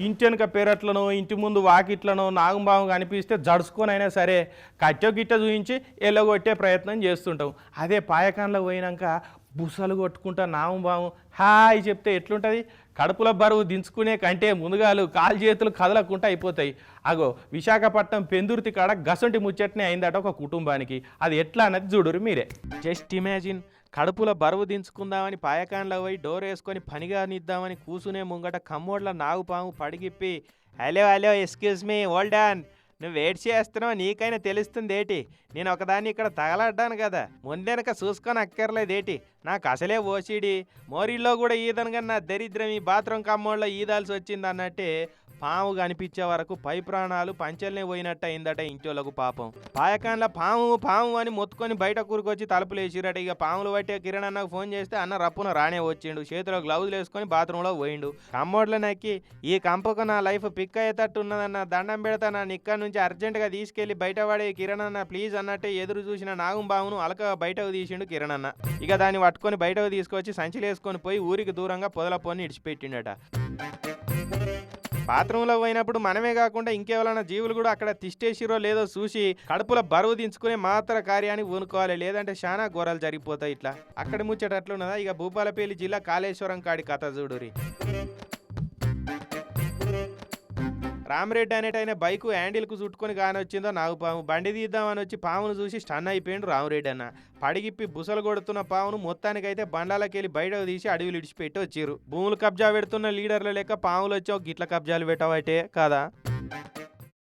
ఇంటి వెనక పెరట్లనో ఇంటి ముందు వాకిట్లనో నాగుంబాము కనిపిస్తే జడుచుకొనైనా సరే కట్టె గిట్ట చూయించి ఎల్లగొట్టే ప్రయత్నం చేస్తుంటాం. అదే పాయకాన్లో పోయినాక బుసలు కొట్టుకుంటా నాగుంబాము హాయ్ చెప్తే ఎట్లుంటుంది? కడుపుల బరువు దించుకునే కంటే ముందుగాలు కాలు చేతులు కదలకుండా అయిపోతాయి. అగో విశాఖపట్నం పెందుర్తి కాడ గసంటి ముచ్చట్నే అయిందట ఒక కుటుంబానికి. అది ఎట్లా అన్నది చూడురు మీరే. జస్ట్ ఇమాజిన్, కడుపుల బరువు దించుకుందామని పాయకాన్లో పోయి డోర్ వేసుకొని పనిగా నిద్దామని కూసునే ముంగట కమ్మోడ్ల నాగుపాము పడిగిప్పి hello hello excuse me hold on, నువ్వు వెయిట్ చేస్తున్నావు నీకైనా తెలుస్తుందేటి, నేను ఒకదాన్ని ఇక్కడ తగలడ్డాను కదా, ముందెనక చూసుకొని అక్కర్లేదేటి, నాకు అసలే ఓసిడి, మోరీల్లో కూడా ఈదనగా నా దరిద్రం ఈ బాత్రూమ్ కమ్మోళ్ళ ఈదాల్సి వచ్చింది అన్నట్టే పాము కనిపించే వరకు పై ప్రాణాలు పంచల్నే పోయినట్టు అయిందట ఇంటోళ్ళకు పాపం. పాయకాన్ల పాము పాము అని మొత్తుకొని బయట కూరుకొచ్చి తలుపులు వేసిరట. ఇక పాములు పట్టే కిరణ్ అన్నకు ఫోన్ చేస్తే అన్న రప్పున రానే వచ్చిండు, చేతిలో గ్లౌజులు వేసుకొని బాత్రూంలో పోయిండు. కమ్మోడ్ల నక్కి ఈ కంపకు నా లైఫ్ పిక్ అయ్యేటట్టు ఉన్నదన్న, దండం పెడతా, నన్ను ఇక్కడ నుంచి అర్జెంటుగా తీసుకెళ్లి బయట పడే కిరణ్ అన్న ప్లీజ్ అన్నట్టే ఎదురు చూసిన నాగుంబామును అలక బయటకు తీసిండు కిరణ్ అన్న. ఇక దాన్ని పట్టుకొని బయటకు తీసుకొచ్చి సంచిలో వేసుకొని పోయి ఊరికి దూరంగా పొదల పొన్ని ఇడిచిపెట్టిండట. బాత్రూంలో పోయినప్పుడు మనమే కాకుండా ఇంకెవరైనా జీవులు కూడా అక్కడ తిష్టేసిరో లేదో చూసి కడుపుల బరువు దించుకునే మాత్ర కార్యానికి ఊనుకోవాలి, లేదంటే చాలా ఘోరాలు జరిగిపోతాయి. ఇట్లా అక్కడ ముచ్చటట్లున్నదా? ఇక భూపాలపల్లి జిల్లా కాళేశ్వరం కాడి కథ చూడురి. రామరెడ్డి అనేటైన బైకు హ్యాండిల్కు చుట్టుకొని కానొచ్చిందో నాగుపాము. బండి తీద్దామని వచ్చి పామును చూసి స్టన్ అయిపోయిండు రామరెడ్డి అన్న. పడిగిప్పి బుసలు కొడుతున్న పామును మొత్తానికైతే బండాలకెళ్ళి బయటకు తీసి అడవిలు ఇడిచిపెట్టి వచ్చిర్రు. భూములు కబ్జా పెడుతున్న లీడర్ల లెక్క పాములు వచ్చి ఒక గిట్ల కబ్జాలు పెట్టవటే కాదా?